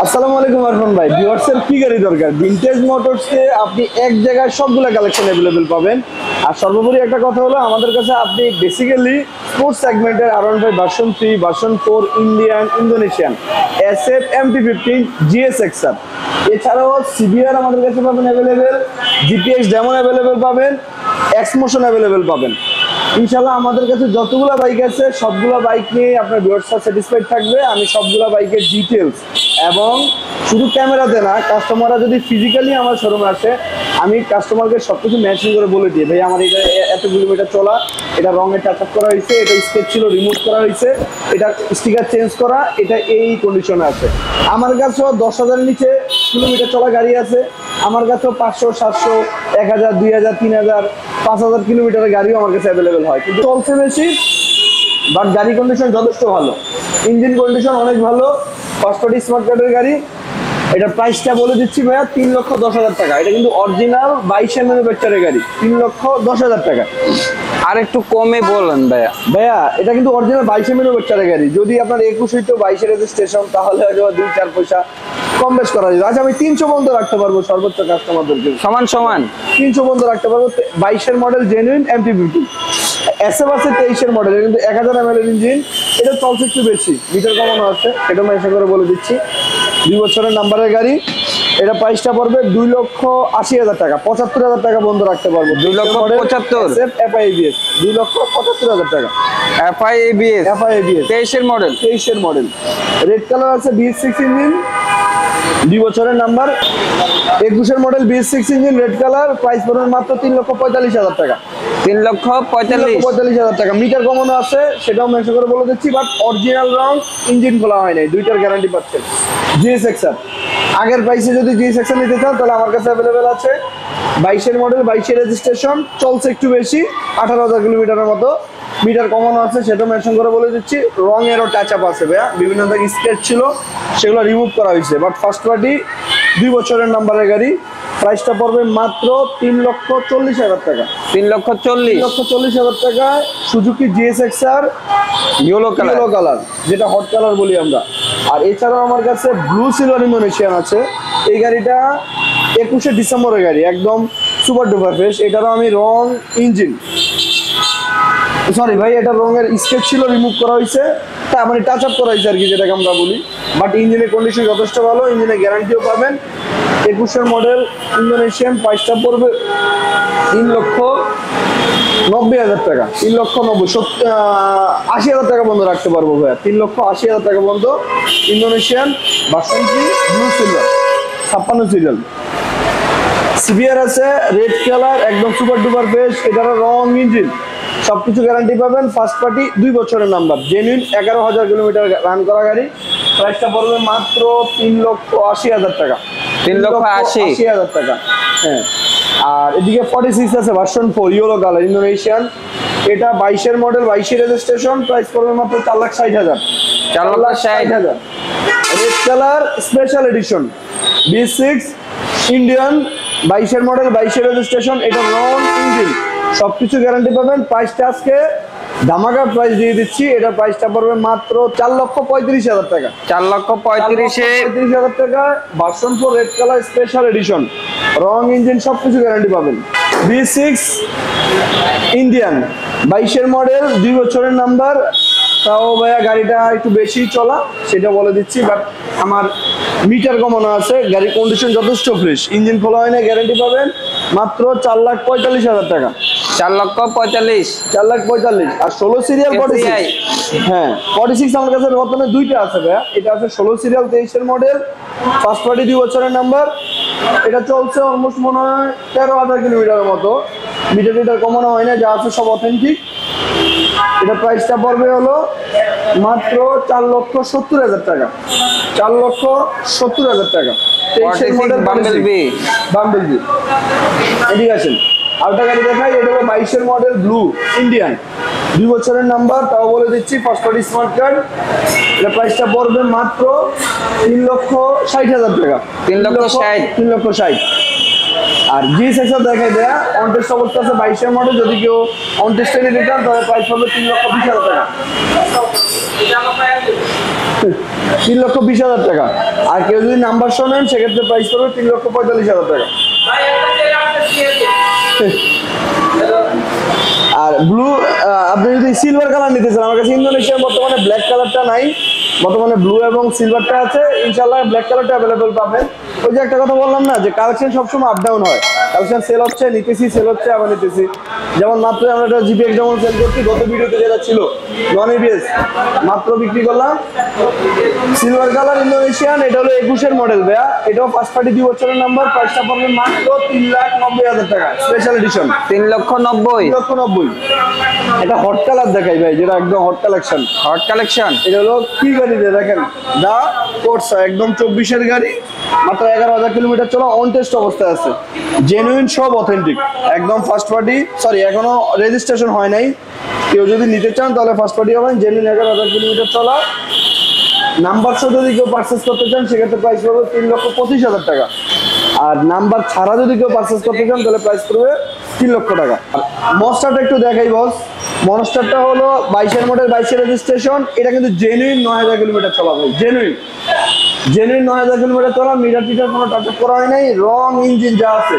আসসালামু আলাইকুম আরফান ভাই। ভিউয়ার্সের কি গাড়ি দরকার? ভিনটেজ মোটরসে আপনি এক জায়গায় সবগুলা কালেকশন अवेलेबल পাবেন। আর সর্বোপরি একটা কথা হলো, আমাদের কাছে আপনি বেসিক্যালি স্পোর্টস সেগমেন্টের R15 version 3, version 4, Indian, Indonesian, SF, MT-15, GSXR, এছাড়াও সিবিআর আমাদের কাছে পাবেন अवेलेबल, GPX ডেমন अवेलेबल পাবেন, এক্সমোশন अवेलेबल পাবেন। ইনশাআল্লাহ আমাদের কাছে যতগুলা বাইক আছে সবগুলা বাইক নিয়ে আপনার ভিউয়ার্সরা স্যাটিসফাইড থাকবে। আমি সবগুলা বাইকের ডিটেলস এবং শুধু ক্যামেরাতে না, কাস্টমাররা যদি ফিজিক্যালি আমার শোরুমে আসে আমি কাস্টমারকে সবকিছু মেনশন করে বলে দিই, ভাই আমার এটা এত কিলোমিটার চলা, এটা রঙের টাচ আপ করা হয়েছে, এটা স্কেচ ছিল রিমুভ করা হয়েছে, এটা স্টিকার চেঞ্জ করা, এটা এই কন্ডিশনে আছে। আমার কাছেও 10,000-এর নিচে কিলোমিটার চলা গাড়ি আছে, আমার কাছেও 500, 700, 1000, 2000, 3000, 5000 কিলোমিটারের গাড়িও আমার কাছে অ্যাভেলেবেল হয়। কিন্তু চলছে বেশি, বাট গাড়ি কন্ডিশন যথেষ্ট ভালো, ইঞ্জিন কন্ডিশন অনেক ভালো। ফার্স্ট পার্টি স্মার্ট কার্ডের গাড়ি। এটা প্রাইসটা বলে দিচ্ছি ভাইয়া, 3,10,000 টাকা। এটা কিন্তু অরিজিনাল 22-এর ম্যানুফ্যাকচারের গাড়ি, 3,10,000 টাকা। আর একটু কমে বলেন ভাইয়া এটা কিন্তু অরিজিনাল 22-এর ম্যানুফ্যাকচারের গাড়ি। যদি আপনার 21 হইতো 22-এর রেজিস্ট্রেশন, তাহলে হয়তো 2-4 পয়সা কম বেশ করা যায়। আচ্ছা আমি 300 পর্যন্ত রাখতে পারবো সর্বোচ্চ কাস্টমারদেরকে, সমান 300 পর্যন্ত রাখতে পারবো। 22-এর মডেল জেনুইন MT-15, SF আছে 23-এর মডেল, কিন্তু 1000 ml এর ইঞ্জিন। এটা চলছে একটু বেশি, মিটার কমানো আছে, এটা মেনশন করে বলে দিচ্ছি। 2 বছরের নাম্বারের গাড়ি। এটা প্রাইসটা পড়বে 2,80,000 টাকা, 75,000 টাকা বন্ধ রাখতে পারবো। 2,75,000 FIABS 2,75,000 টাকা। FIABS 23-এর মডেল, 23-এর মডেল। রেড কালার আছে, BS6 ইঞ্জিন, 2 বছরের নাম্বার, 21-এর model, BS6 engine, red colour. Price পড়বে মাত্র 3,45,000 টাকা, 3,45,000 টাকা। মিটার কমানো আছে, সেটাও মেনশন করে বলে দিচ্ছি, বাট অরিজিনাল রং, ইঞ্জিন খোলা হয় নাই, 2টার গ্যারান্টি পাচ্ছেন। GSXR আগের প্রাইসে যদি GSXR নিতে চান তাহলে আমার কাছে অ্যাভেলেবেল আছে। 22-এর মডেল, 22-এর রেজিস্ট্রেশন, চলছে একটু বেশি, 18,000 কিলোমিটারের মতো। মিটার কমানো আছে, সেটা মেনশন করে বলে দিচ্ছি। রঙেরও টাচ আপ আছে ভাইয়া, বিভিন্ন জায়গায় স্কেচ ছিল, সেগুলো রিমুভ করা হয়েছে। বাট ফার্স্ট পার্টি 2 বছরের নাম্বারের গাড়ি। প্রাইসটা পড়বে মাত্র 3,40,000 টাকা, 3,40,000 টাকা। সুজুকি GSXR ইয়েলো কালার, যেটা হট কালার বলি আমরা। আর এছাড়াও আমার কাছে ব্লু সিলভার ইন্দোনেশিয়ান আছে। এই গাড়িটা 21শে ডিসেম্বরের গাড়ি, একদম সুপার ডুপার ফ্রেশ। এটারও আমি রং, ইঞ্জিন, সরি ভাই, এটা রঙের স্কেচ ছিল রিমুভ করা হয়েছে, তা মানে টাচ আপ করা হয়েছে আর কি, যেটাকে আমরা বলি। বাট ইঞ্জিনের কন্ডিশন যথেষ্ট ভালো, ইঞ্জিনের গ্যারান্টিও পাবেন। 21-এর মডেল ইন্দোনেশিয়ান। প্রাইসটা পড়বে 3,90,000 টাকা, 3,80,000 টাকা বন্ধ রাখতে পারবো ভাইয়া, 3,80,000 টাকা বন্ধ। Indonesian version 3, blue silver, 56 serial. CBR আছে, রেড কালার, একদম সুপার ডুপার ফ্রেশ। এটারও রং, ইঞ্জিন সবকিছু গ্যারান্টি পাবেন। ফার্স্ট পার্টি 2 বছরের নাম্বার, জেনুইন, 11,000 কিলোমিটার রান করা গাড়ি। প্রাইসটা পড়বে মাত্র 3,80,000 টাকা, 3,80,000 টাকা। হ্যাঁ, আর এদিকে 46 আছে ভার্সন 4, ইয়েলো কালার, ইন্দোনেশিয়ান। এটা 22-এর মডেল, 22-এর রেজিস্ট্রেশন। প্রাইস পড়বে মাত্র 4,60,000, 4,60,000। Red colour special edition, B6 Indian, 22-এর মডেল, 22-এর রেজিস্ট্রেশন। এটা রং, ইঞ্জিন সবকিছু গ্যারান্টি পাবেন। প্রাইসটা আজকে ধামাকা প্রাইস দিয়ে দিচ্ছি। এটা প্রাইসটা পড়বে মাত্র 4,35,000 টাকা, 4,35,000 টাকা। Version 4 red colour special edition, রং, ইঞ্জিন সবকিছু গ্যারান্টি পাবেন। B6 ইন্ডিয়ান, 22-এর মডেল, 2 বছরের নাম্বার। তাও ভাইয়া গাড়িটা একটু বেশি চলা, সেটা বলে দিচ্ছি, বাট আমার মিটার কমানো আছে, গাড়ির কন্ডিশন যথেষ্ট ফ্রেশ, ইঞ্জিন খোলা হয় না, গ্যারান্টি পাবেন মাত্র 4,45,000 টাকা, 4,45,000। আর 16 সিরিয়াল 46, হ্যাঁ 46 আমার কাছে বর্তমানে 2টা আছে ভাইয়া। এটা আছে 16 সিরিয়াল, 23-এর মডেল, ফার্স্ট পার্টি 2 বছরের নাম্বার। এটা চলছে অলমোস্ট মনে হয় 13,000 কিলোমিটারের মতো, মিটার কমানো হয় না, যা আছে সব অথেন্টিক। এটা প্রাইসটা পড়বে হলো মাত্র 4,70,000 টাকা, 4,70,000 টাকা। 23-এর মডেল, বাম্বেল বি। এদিকে আসেন, আরেকটা গাড়ি দেখাই। এটা হলো 22-এর মডেল, ব্লু ইন্ডিয়ান, 2 বছরের নাম্বার, তাও বলে দিচ্ছি, ফার্স্ট পার্টি স্মার্ট কার্ড। এটা প্রাইসটা পড়বে মাত্র 3,60,000 টাকা, 3,60,000। আর GSXR দেখাই দেয়া, অনটেস্ট অবস্থা আছে, 22-এর মডেল। যদি কেউ অনটেস্টে নিতে চান তাহলে প্রাইস হবে 3,20,000 টাকা। 3,20,000 টাকা। আর কেউ যদি নাম্বার শো নেন সেক্ষেত্রে প্রাইস পড়বে 3,45,000 টাকা। আর ব্লু আপনি যদি সিলভার কালার নিতে চান, আমার কাছে ইন্দোনেশিয়ার বর্তমানে ব্ল্যাক কালারটা নাই, বর্তমানে ব্লু এবং সিলভারটা আছে। ইনশাআল্লাহ ব্ল্যাক কালারটা অ্যাভেলেবল পাবেন। ওই যে একটা কথা বললাম না যে কালেকশন সবসময় আপ ডাউন হয়, কালেকশন সেল হচ্ছে নিতেছি, সেল হচ্ছে আবার নিতেছি। যেমন মাত্র আমরা একটা জিপিএক্স যেমন সেল করছি, গত ভিডিওতে যেটা ছিল নন এবিএস মাত্র বিক্রি করলাম সিলভার কালার ইন্দোনেশিয়ান। এটা হলো 21-এর মডেল ভাইয়া, এটাও ফার্স্ট পার্টি 2 বছরের নাম্বার। প্রাইসটা পড়বে মাত্র 3,90,000 টাকা, স্পেশাল এডিশন 3,90,000। এটা হট কালার দেখাই ভাই, যেটা একদম হট কালেকশন। Hot collection. এটা হলো কি গাড়িতে দেখেন, দা কোর্সা একদম 24-এর গাড়ি, মাত্র 11,000 কিলোমিটার চলা, অন টেস্ট অবস্থায় আছে, জেনুইন সব অথেন্টিক, একদম ফার্স্ট পার্টি। সরি এখনো রেজিস্ট্রেশন হয় নাই, কেউ যদি নিতে চান তাহলে ফার্স্ট পার্টি হবেন। জেনুইন 11,000 কিলোমিটার চলা, নাম্বার সহ যদি কেউ পারচেস করতে চান সেক্ষেত্রে প্রাইস পড়বে 3,25,000 টাকা। আর নাম্বার ছাড়া যদি কেউ পারচেস করতে চান তাহলে প্রাইস পড়বে 3 লক্ষ টাকা। মনস্টারটা একটু দেখাই বস। মনস্টারটা হলো 22-এর মডেল, 22-এর রেজিস্ট্রেশন। এটা কিন্তু জেনুইন 9,000 কিলোমিটার চলা ভাই, জেনুইন 9,000 কিলোমিটার চলা, মিটার টিটার কোনো টাচ আপ করা হয় নাই, রং ইঞ্জিন যা আছে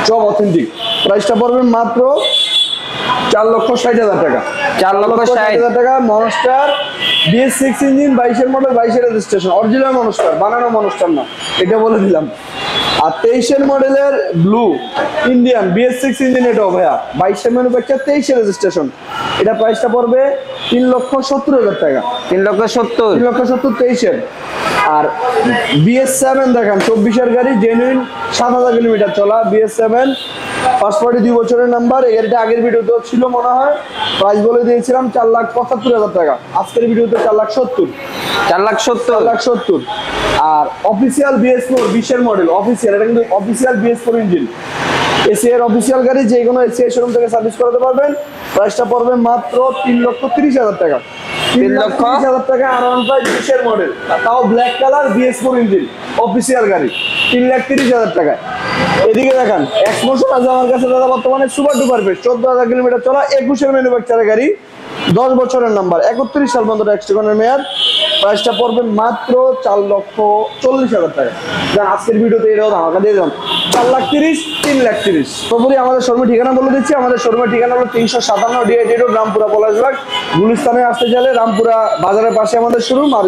সব অথেন্টিক। প্রাইসটা পড়বে মাত্র 4,60,000 টাকা। 4,60,000 টাকা। মনস্টার BS6 ইঞ্জিন, 22-এর মডেল, 22-এর রেজিস্ট্রেশন, অরিজিনাল মনস্টার, বানানো মনস্টার না, এটা বলে দিলাম। আর 23-এর মডেলের ব্লু ইন্ডিয়ান BS6 ইঞ্জিন, এটাও ভাইয়া 22-এর ম্যানুফ্যাকচার, 23-এর রেজিস্ট্রেশন। এটা প্রাইসটা পড়বে 3,70,000 টাকা। 3,70,000। 3,70,000 23-এর। আর BS7 দেখেন 24-এর গাড়ি, জেনুইন 7,000 কিলোমিটার চলা, BS7 ফার্স্ট পার্টি 2 বছরের নাম্বার। এই গাড়িটা আগের ভিডিওতে ছিল মনে হয়, প্রাইস বলে দিয়েছিলাম 4,75,000 টাকা, আজকের ভিডিওতে 4,70,000। 4,70,000। আর অফিসিয়াল BS4 20-এর মডেল অফিসিয়াল, এটা কিন্তু official BS4 engine, ACR official গাড়ি, যে কোনো এসিআর শোরুম থেকে সার্ভিস করাতে পারবেন। প্রাইসটা পড়বে মাত্র 3,30,000 টাকা। 3,30,000 টাকা। আর 20-এর মডেল, তাও black colour BS4 engine, official গাড়ি, 3,30,000 টাকায়। এদিকে দেখেন এক্সমোশন আছে আমার কাছে দাদা, বর্তমানে সুপার ডুপার বেস্ট, 14,000 কিলোমিটার চলা, 21-এর ম্যানুফ্যাকচারের গাড়ি, 10 বছরের নাম্বার, 31 সাল পর্যন্ত ট্যাক্সিকনের মেয়াদ। প্রাইসটা পড়বে মাত্র 4,40,000 টাকা। আজকের ভিডিওতে এটাও ধামাকা দিয়ে দিলাম, 4,30,000, 3,30,000। সর্বোপরি আমাদের শোরুমের ঠিকানা বলে দিচ্ছি। আমাদের শোরুমের ঠিকানা হলো 357 DIT রোড, রামপুরা পলাশবাগ। গুলিস্তানে আসতে চাইলে রামপুরা বাজারের পাশে আমাদের শোরুম, আর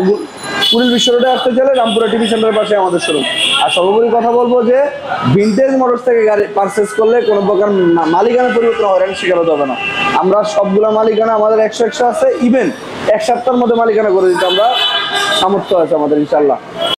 কুড়িল বিশ্ব রোডে আসতে চাইলে রামপুরা টিভি সেন্টারের পাশে আমাদের শোরুম। আর সর্বোপরি কথা বলবো যে ভিনটেজ মোটরস থেকে গাড়ি পারচেস করলে কোনো প্রকার মালিকানা পরিবর্তন হয়রানি শিকার হতে হবে না। আমরা সবগুলো মালিকানা আমাদের 100 আছে, ইভেন 1 সপ্তাহের মধ্যে মালিকানা করে দিতে আমরা সামর্থ্য আছে আমাদের ইনশাল্লাহ।